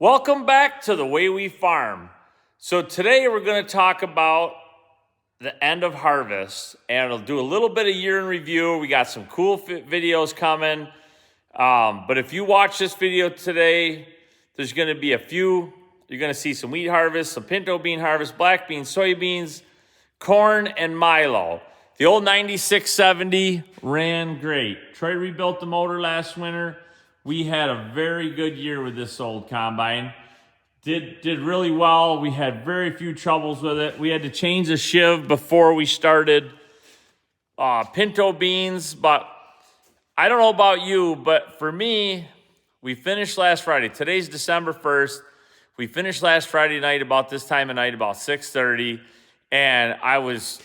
Welcome back to The Way We Farm. So today we're going to talk about the end of harvest, and we'll do a little bit of year in review. We got some cool videos coming. But if you watch this video today, there's going to be a few. You're going to see some wheat harvest, some pinto bean harvest, black beans, soybeans, corn, and milo. The old 9670 ran great. Troy rebuilt the motor last winter. We had a very good year with this old combine. Did really well. We had very few troubles with it. We had to change the shiv before we started pinto beans, but I don't know about you, but for me, we finished last Friday. Today's December 1st. We finished last Friday night about this time of night, about 6:30, and I was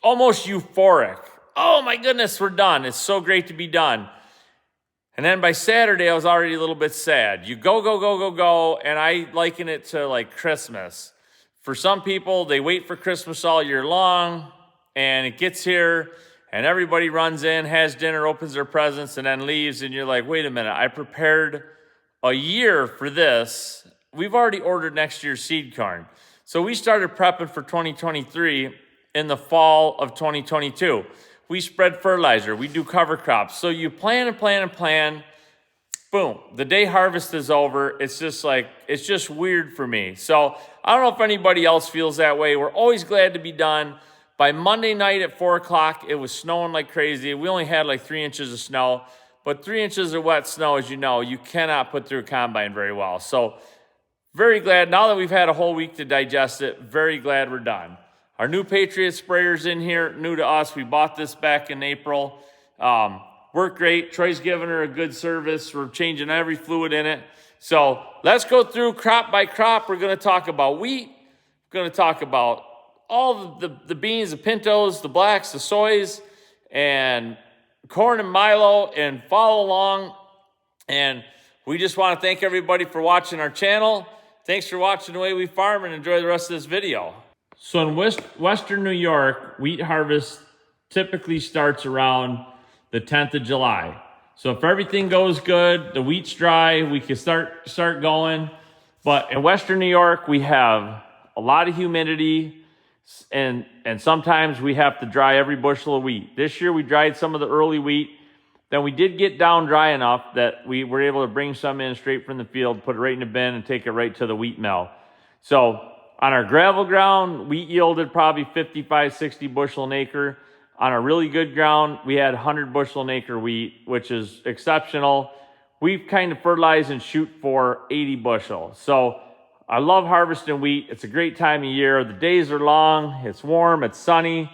almost euphoric. Oh my goodness, we're done. It's so great to be done. And then by Saturday, I was already a little bit sad. You go, and I liken it to like Christmas. For some people, they wait for Christmas all year long, and it gets here, and everybody runs in, has dinner, opens their presents, and then leaves, and you're like, wait a minute, I prepared a year for this. We've already ordered next year's seed corn. So we started prepping for 2023 in the fall of 2022. We spread fertilizer. We do cover crops. So you plan and plan and plan. Boom. The day harvest is over. It's just weird for me. So I don't know if anybody else feels that way. We're always glad to be done. By Monday night at 4 o'clock, it was snowing like crazy. We only had like 3 inches of snow. But 3 inches of wet snow, as you know, you cannot put through a combine very well. So very glad. Now that we've had a whole week to digest it, very glad we're done. Our new Patriot sprayer's in here, new to us. We bought this back in April. Worked great. Troy's giving her a good service. We're changing every fluid in it. So let's go through crop by crop. We're going to talk about wheat. We're going to talk about all the beans, the pintos, the blacks, the soys, and corn and milo, and follow along. And we just want to thank everybody for watching our channel. Thanks for watching The Way We Farm, and enjoy the rest of this video. So in Western New York, wheat harvest typically starts around the 10th of July. So if everything goes good, the wheat's dry, we can start going. But in Western New York, we have a lot of humidity, and sometimes we have to dry every bushel of wheat. This year we dried some of the early wheat. Then we did get down dry enough that we were able to bring some in straight from the field, put it right in the bin, and take it right to the wheat mill. So on our gravel ground, wheat yielded probably 55, 60 bushel an acre. On a really good ground, we had 100 bushel an acre wheat, which is exceptional. We've kind of fertilized and shoot for 80 bushel. So I love harvesting wheat. It's a great time of year. The days are long, it's warm, it's sunny,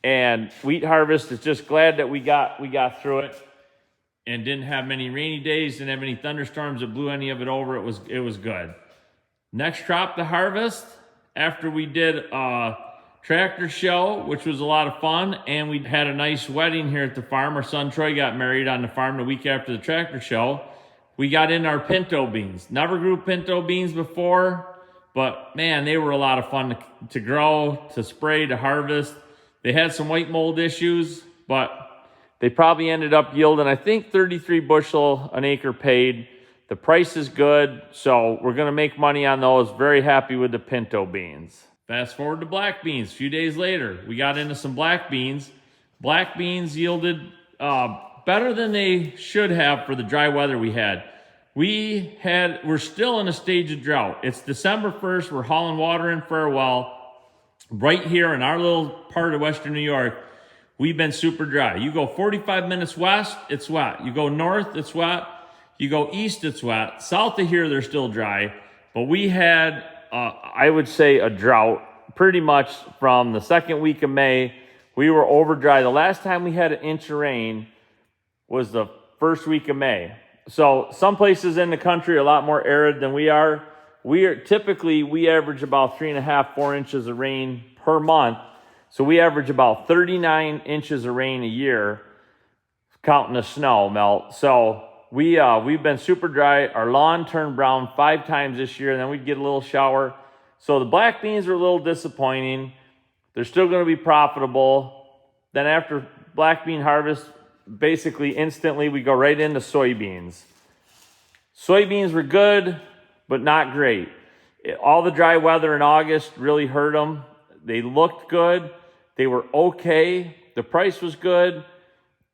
and wheat harvest is just glad that we got through it and didn't have many rainy days, didn't have any thunderstorms that blew any of it over. It was good. Next crop to harvest, after we did a tractor show, which was a lot of fun, and we had a nice wedding here at the farm. Our son Troy got married on the farm the week after the tractor show. We got in our pinto beans. Never grew pinto beans before, but man, they were a lot of fun to grow, to spray, to harvest. They had some white mold issues, but they probably ended up yielding, I think, 33 bushel an acre paid. The price is good, so we're going to make money on those. Very happy with the pinto beans. Fast forward to black beans. A few days later, we got into some black beans. Black beans yielded better than they should have for the dry weather we had. We're still in a stage of drought. It's December 1st. We're hauling water in for a well. Right here in our little part of Western New York, we've been super dry. You go 45 minutes west, it's wet. You go north, it's wet. You go east, it's wet. South of here, they're still dry. But we had, I would say, a drought pretty much from the second week of May. We were over dry. The last time we had an inch of rain was the first week of May. So some places in the country are a lot more arid than we are. We average about 3.5, 4 inches of rain per month. So we average about 39 inches of rain a year, counting the snow melt. So we've been super dry. Our lawn turned brown 5 times this year, and then we'd get a little shower. So the black beans are a little disappointing. They're still going to be profitable. Then after black bean harvest, basically instantly we go right into soybeans. Soybeans were good, but not great. All the dry weather in August really hurt them. They looked good. They were okay. The price was good,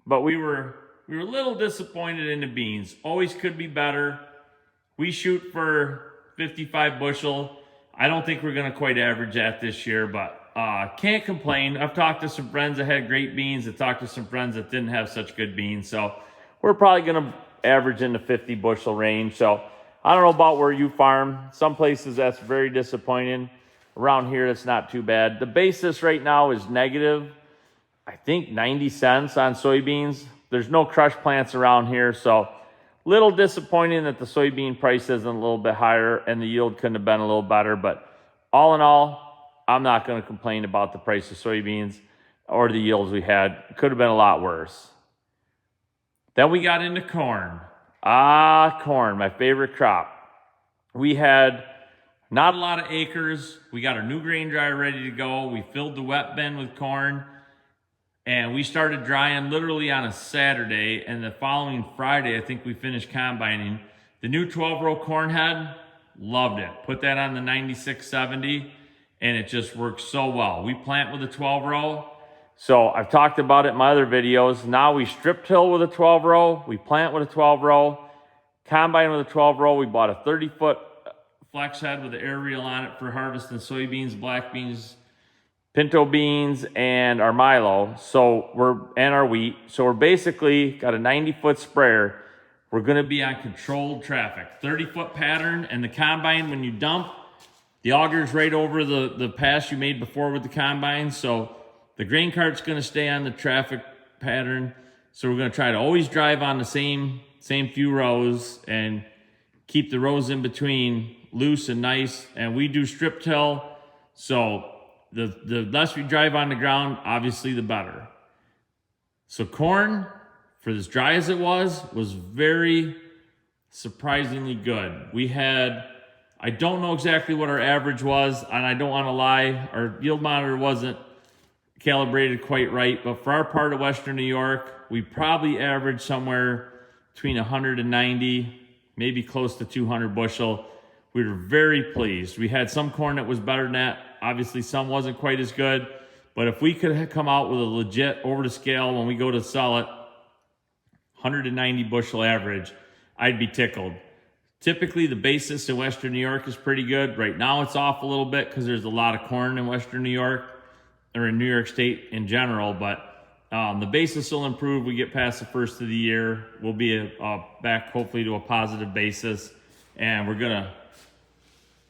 but we were a little disappointed in the beans. Always could be better. We shoot for 55 bushel. I don't think we're going to quite average that this year, but can't complain. I've talked to some friends that had great beans. I've talked to some friends that didn't have such good beans. So we're probably going to average in the 50 bushel range. So I don't know about where you farm. Some places that's very disappointing. Around here, that's not too bad. The basis right now is negative, I think 90 cents on soybeans. There's no crush plants around here, so little disappointing that the soybean price isn't a little bit higher and the yield couldn't have been a little better. But all in all, I'm not going to complain about the price of soybeans or the yields we had. It could have been a lot worse. Then we got into corn. Corn, my favorite crop. We had not a lot of acres. We got our new grain dryer ready to go. We filled the wet bin with corn, and we started drying literally on a Saturday, and the following Friday, I think we finished combining. The new 12-row corn head, loved it. Put that on the 9670, and it just works so well. We plant with a 12-row. So I've talked about it in my other videos. Now we strip till with a 12-row. We plant with a 12-row. Combine with a 12-row. We bought a 30-foot flex head with an air reel on it for harvesting soybeans, black beans, pinto beans, and our milo. And our wheat. So we're basically got a 90-foot sprayer. We're going to be on controlled traffic. 30-foot pattern, and the combine, when you dump, the auger's right over the pass you made before with the combine. So the grain cart's going to stay on the traffic pattern. So we're going to try to always drive on the same few rows and keep the rows in between loose and nice. And we do strip till, so the less we drive on the ground, obviously the better. So corn, for as dry as it was very surprisingly good. We had, I don't know exactly what our average was, and I don't want to lie, our yield monitor wasn't calibrated quite right, but for our part of Western New York, we probably averaged somewhere between 190, maybe close to 200 bushel. We were very pleased. We had some corn that was better than that. Obviously, some wasn't quite as good, but if we could come out with a legit over the scale when we go to sell it, 190 bushel average, I'd be tickled. Typically, the basis in Western New York is pretty good. Right now, it's off a little bit because there's a lot of corn in Western New York, or in New York State in general, but the basis will improve. We get past the first of the year. We'll be back hopefully to a positive basis, and we're gonna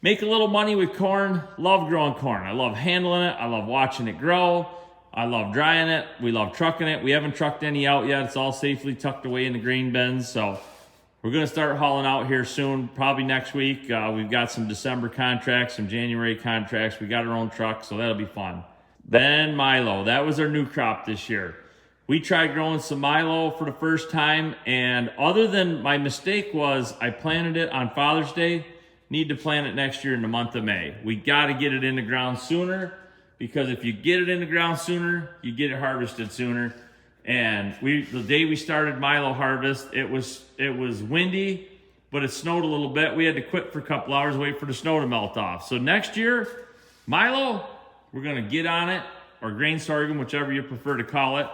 make a little money with corn. Love growing corn. I love handling it. I love watching it grow. I love drying it. We love trucking it. We haven't trucked any out yet. It's all safely tucked away in the grain bins, so we're gonna start hauling out here soon, probably next week. We've got some December contracts, some January contracts. We got our own truck, so that'll be fun. Then milo, that was our new crop this year. We tried growing some milo for the first time, and other than my mistake was I planted it on Father's Day, need to plant it next year in the month of May. We got to get it in the ground sooner, because if you get it in the ground sooner, you get it harvested sooner. And the day we started milo harvest, it was windy, but it snowed a little bit. We had to quit for a couple hours, wait for the snow to melt off. So next year, milo, we're going to get on it, or grain sorghum, whichever you prefer to call it.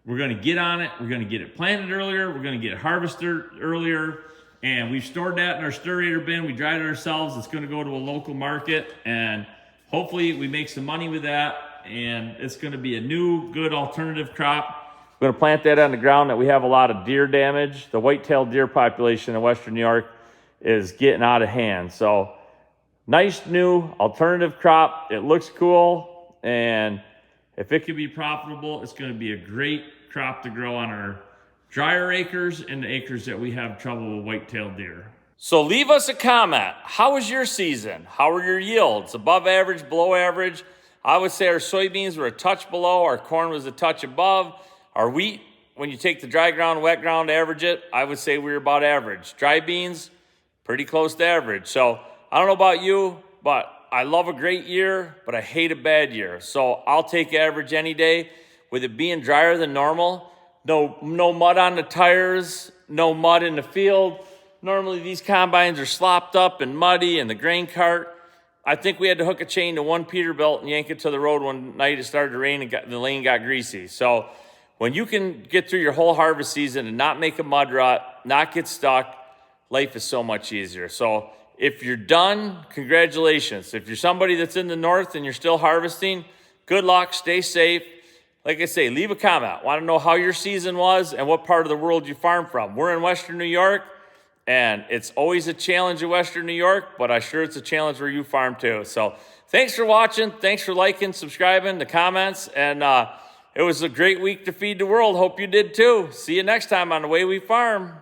We're going to get on it. We're going to get it planted earlier. We're going to get it harvested earlier. And we've stored that in our stirrator bin. We dried it ourselves. It's going to go to a local market. And hopefully we make some money with that. And it's going to be a new, good alternative crop. We're going to plant that on the ground that we have a lot of deer damage. The white-tailed deer population in Western New York is getting out of hand. So nice new alternative crop. It looks cool, and if it can be profitable, it's going to be a great crop to grow on our drier acres and the acres that we have trouble with white-tailed deer. So leave us a comment. How was your season? How were your yields? Above average, below average? I would say our soybeans were a touch below. Our corn was a touch above. Our wheat, when you take the dry ground, wet ground, average it, I would say we were about average. Dry beans, pretty close to average. So I don't know about you, but I love a great year, but I hate a bad year. So I'll take average any day. With it being drier than normal, no mud on the tires, no mud in the field, Normally these combines are slopped up and muddy and the grain cart. I think we had to hook a chain to one Peterbilt and yank it to the road one night. It started to rain and the lane got greasy. So when you can get through your whole harvest season and not make a mud rut, not get stuck, life is so much easier. So if you're done, congratulations. If you're somebody that's in the north and you're still harvesting, good luck, stay safe. Like I say, leave a comment. Want to know how your season was and what part of the world you farm from. We're in Western New York, and it's always a challenge in Western New York, but I'm sure it's a challenge where you farm too. So thanks for watching. Thanks for liking, subscribing, the comments, and it was a great week to feed the world. Hope you did too. See you next time on The Way We Farm.